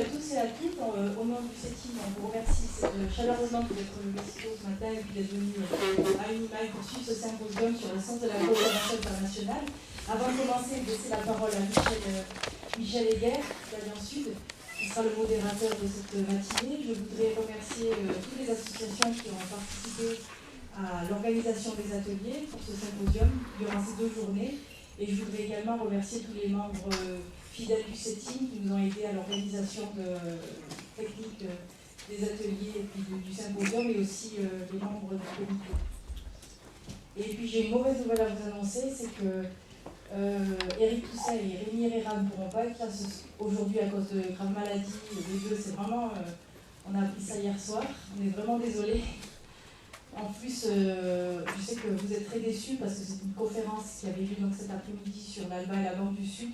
tous et à toutes. Au nom du CETIM, on vous remercie chaleureusement d'être levé si tôt ce matin et puis d'être venu à Unimail pour suivre ce symposium sur le sens de la coopération internationale. Avant de commencer, je laisse la parole à Michel Heger, d'Alliance Sud, qui sera le modérateur de cette matinée. Je voudrais remercier toutes les associations qui ont participé à l'organisation des ateliers pour ce symposium durant ces 2 journées. Et je voudrais également remercier tous les membres fidèles du CETIM qui nous ont aidés à l'organisation technique des ateliers et puis du symposium, mais aussi les membres du comité. Et puis j'ai une mauvaise nouvelle à vous annoncer, c'est que Éric Toussaint et Rémi Herrera ne pourront pas être là aujourd'hui à cause de graves maladies. Les deux, c'est vraiment... on a appris ça hier soir, on est vraiment désolés. En plus, je sais que vous êtes très déçus parce que c'est une conférence qui avait lieu donc, cet après-midi sur l'ALBA et la Banque du Sud.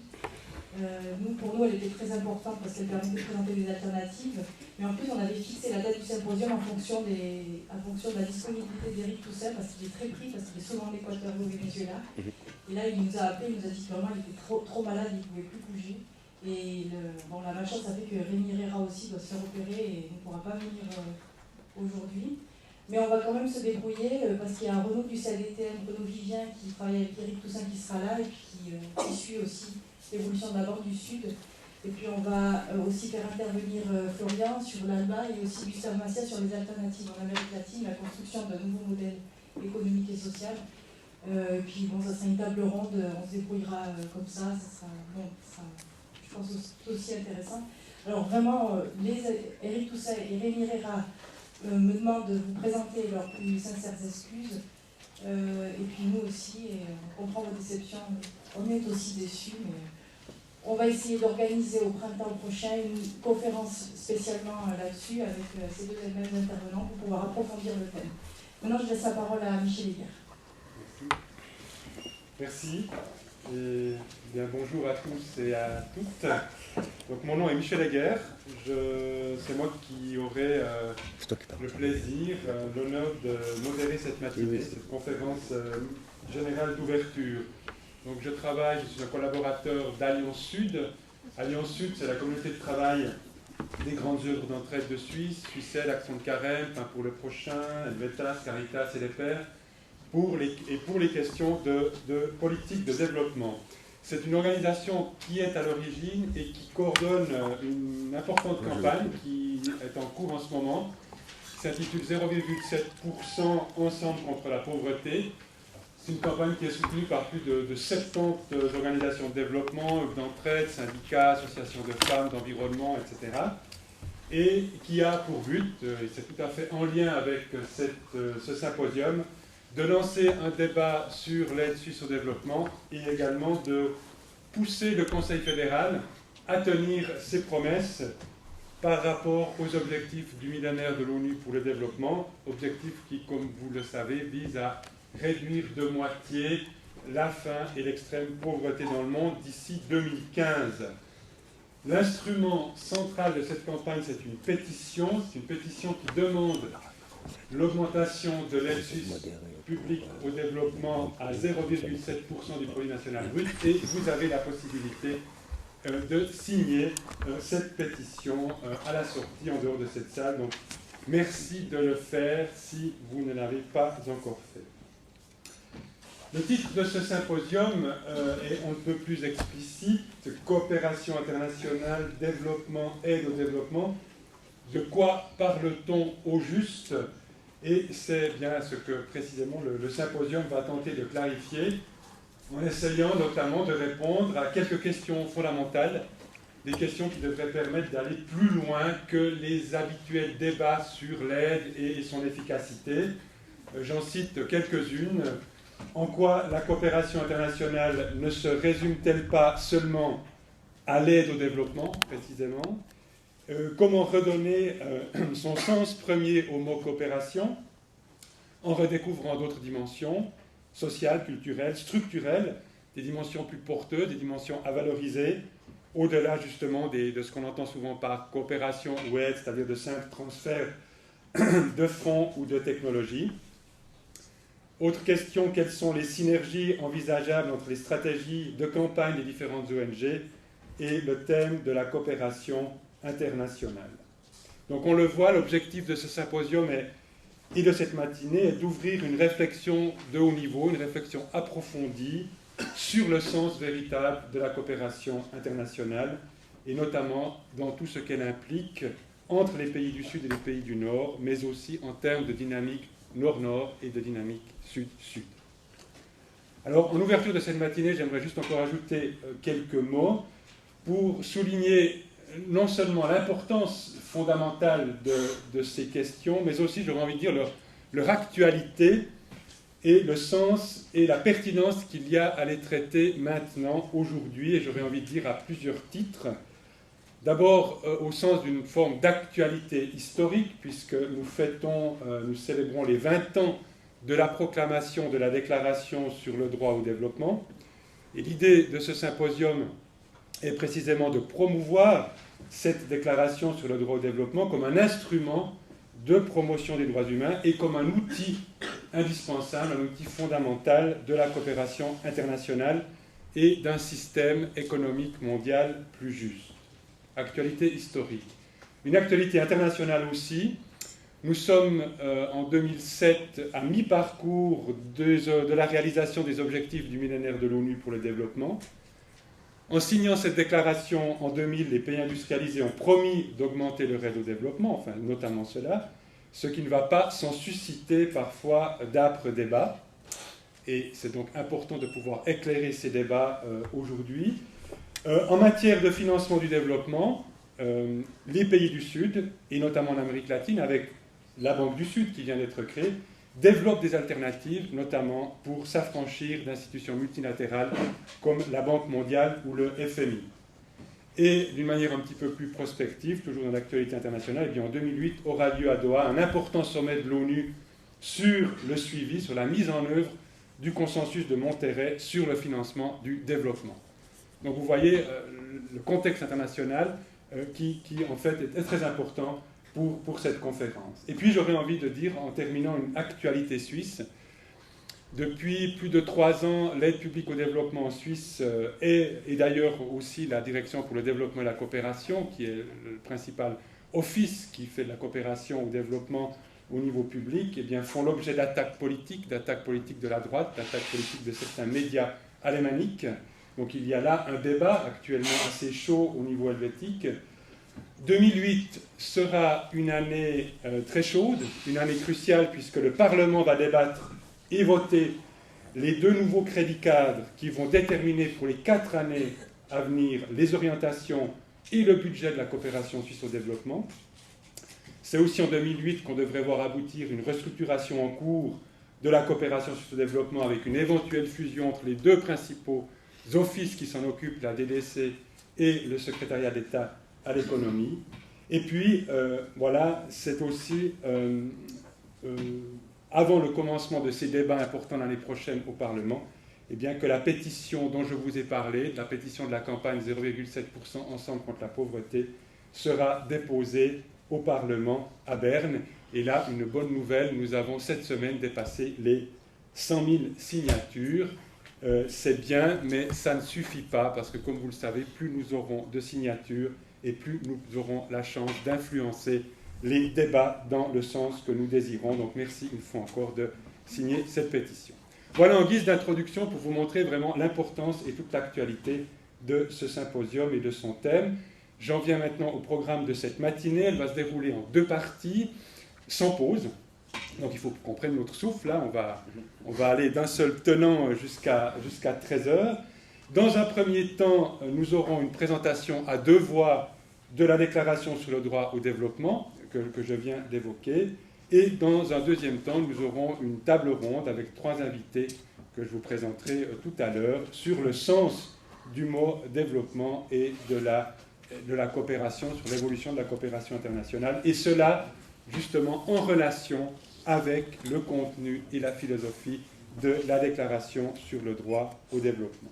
Pour nous, elle était très importante parce qu'elle permet de présenter des alternatives. Mais en plus, on avait fixé la date du symposium en fonction de la disponibilité d'Éric Toussaint parce qu'il est très pris, parce qu'il est souvent en Équateur au Venezuela. Et là, il nous a appelé, il nous a dit que vraiment, il était trop malade, il ne pouvait plus bouger. Et la malchance a fait que Rémi Herrera aussi doit se faire opérer et ne pourra pas venir aujourd'hui. Mais on va quand même se débrouiller parce qu'il y a un Renaud du CADTM, Renaud Vivien, qui travaille avec Éric Toussaint qui sera là et puis qui suit aussi l'évolution de la Banque du Sud. Et puis on va aussi faire intervenir Florian sur l'ALBA et aussi Gustave Massia sur les alternatives en Amérique latine, la construction d'un nouveau modèle économique et social. Puis bon, ça sera une table ronde, on se débrouillera comme ça sera, je pense aussi intéressant. Alors vraiment, Éric Toussaint et Rémi Herrera me demandent de vous présenter leurs plus sincères excuses. Et puis nous aussi, et on comprend vos déceptions, on est aussi déçus, mais on va essayer d'organiser au printemps prochain une conférence spécialement là-dessus avec ces 2 mêmes intervenants pour pouvoir approfondir le thème. Maintenant, je laisse la parole à Michel Heger. Merci. Et bien, bonjour à tous et à toutes. Donc, mon nom est Michel Heger. C'est moi qui aurai le plaisir, l'honneur de modérer cette matinée, cette conférence générale d'ouverture. Donc, je suis un collaborateur d'Alliance Sud. Alliance Sud, c'est la communauté de travail des grandes œuvres d'entraide de Suisse, Suissel, Action de Carême, pour le prochain, Helvetas, Caritas et les Pères, pour les questions de politique de développement. C'est une organisation qui est à l'origine et qui coordonne une importante campagne qui est en cours en ce moment, qui s'intitule 0,7% ensemble contre la pauvreté. C'est une campagne qui est soutenue par plus de 70 organisations de développement, d'entraide, syndicats, associations de femmes, d'environnement, etc. Et qui a pour but, et c'est tout à fait en lien avec ce symposium, de lancer un débat sur l'aide suisse au développement et également de pousser le Conseil fédéral à tenir ses promesses par rapport aux objectifs du millénaire de l'ONU pour le développement, objectifs qui, comme vous le savez, visent à réduire de moitié la faim et l'extrême pauvreté dans le monde d'ici 2015. L'instrument central de cette campagne, c'est une pétition qui demande l'augmentation de l'aide suisse publique au développement à 0,7% du produit national brut, et vous avez la possibilité de signer cette pétition à la sortie en dehors de cette salle. Donc merci de le faire si vous ne l'avez pas encore fait. Le titre de ce symposium est on ne peut plus explicite, coopération internationale, développement, aide au développement. De quoi parle-t-on au juste? Et c'est bien ce que précisément le symposium va tenter de clarifier, en essayant notamment de répondre à quelques questions fondamentales, des questions qui devraient permettre d'aller plus loin que les habituels débats sur l'aide et son efficacité. J'en cite quelques-unes. En quoi la coopération internationale ne se résume-t-elle pas seulement à l'aide au développement, précisément? Comment redonner son sens premier au mot coopération en redécouvrant d'autres dimensions sociales, culturelles, structurelles, des dimensions plus porteuses, des dimensions à valoriser, au-delà justement de ce qu'on entend souvent par coopération ou aide, c'est-à-dire de simples transferts de fonds ou de technologies. Autre question, quelles sont les synergies envisageables entre les stratégies de campagne des différentes ONG et le thème de la coopération internationale. Donc on le voit, l'objectif de ce symposium et de cette matinée est d'ouvrir une réflexion de haut niveau, une réflexion approfondie sur le sens véritable de la coopération internationale, et notamment dans tout ce qu'elle implique entre les pays du Sud et les pays du Nord, mais aussi en termes de dynamique Nord-Nord et de dynamique Sud-Sud. Alors, en ouverture de cette matinée, j'aimerais juste encore ajouter quelques mots pour souligner non seulement l'importance fondamentale de ces questions, mais aussi, j'aurais envie de dire, leur actualité et le sens et la pertinence qu'il y a à les traiter maintenant, aujourd'hui, et j'aurais envie de dire à plusieurs titres. D'abord, au sens d'une forme d'actualité historique, puisque nous célébrons les 20 ans de la proclamation de la Déclaration sur le droit au développement. Et l'idée de ce symposium est précisément de promouvoir cette Déclaration sur le droit au développement comme un instrument de promotion des droits humains et comme un outil indispensable, un outil fondamental de la coopération internationale et d'un système économique mondial plus juste. Actualité historique. Une actualité internationale aussi. Nous sommes en 2007 à mi-parcours de la réalisation des objectifs du millénaire de l'ONU pour le développement. En signant cette déclaration en 2000, les pays industrialisés ont promis d'augmenter leur aide au développement, enfin notamment cela, ce qui ne va pas sans susciter parfois d'âpres débats. Et c'est donc important de pouvoir éclairer ces débats aujourd'hui. En matière de financement du développement, les pays du Sud, et notamment en Amérique latine, avec la Banque du Sud qui vient d'être créée, développent des alternatives, notamment pour s'affranchir d'institutions multilatérales comme la Banque mondiale ou le FMI. Et d'une manière un petit peu plus prospective, toujours dans l'actualité internationale, eh bien en 2008 aura lieu à Doha un important sommet de l'ONU sur le suivi, sur la mise en œuvre du consensus de Monterrey sur le financement du développement. Donc vous voyez le contexte international qui en fait est très important pour cette conférence. Et puis j'aurais envie de dire, en terminant, une actualité suisse. Depuis plus de 3 ans, l'aide publique au développement en Suisse et d'ailleurs aussi la Direction pour le développement et la coopération, qui est le principal office qui fait de la coopération au développement au niveau public, eh bien, font l'objet d'attaques politiques de la droite, d'attaques politiques de certains médias alémaniques. Donc il y a là un débat actuellement assez chaud au niveau helvétique. 2008 sera une année très chaude, une année cruciale, puisque le Parlement va débattre et voter les 2 nouveaux crédits cadres qui vont déterminer pour les 4 années à venir les orientations et le budget de la coopération suisse au développement. C'est aussi en 2008 qu'on devrait voir aboutir une restructuration en cours de la coopération suisse au développement avec une éventuelle fusion entre les 2 principaux offices qui s'en occupent, la DDC et le secrétariat d'État à l'économie. Et puis, voilà, c'est aussi, avant le commencement de ces débats importants l'année prochaine au Parlement, eh bien, que la pétition dont je vous ai parlé, la pétition de la campagne 0,7% Ensemble contre la pauvreté, sera déposée au Parlement à Berne. Et là, une bonne nouvelle, nous avons cette semaine dépassé les 100 000 signatures. C'est bien, mais ça ne suffit pas, parce que comme vous le savez, plus nous aurons de signatures et plus nous aurons la chance d'influencer les débats dans le sens que nous désirons. Donc merci une fois encore de signer cette pétition. Voilà en guise d'introduction pour vous montrer vraiment l'importance et toute l'actualité de ce symposium et de son thème. J'en viens maintenant au programme de cette matinée. Elle va se dérouler en 2 parties, sans pause. Donc il faut qu'on prenne notre souffle. Là, on va aller d'un seul tenant jusqu'à 13h. Dans un premier temps, nous aurons une présentation à 2 voix de la Déclaration sur le droit au développement que je viens d'évoquer. Et dans un deuxième temps, nous aurons une table ronde avec 3 invités que je vous présenterai tout à l'heure sur le sens du mot développement et de la coopération, sur l'évolution de la coopération internationale. Et cela, justement, en relation avec le contenu et la philosophie de la Déclaration sur le droit au développement.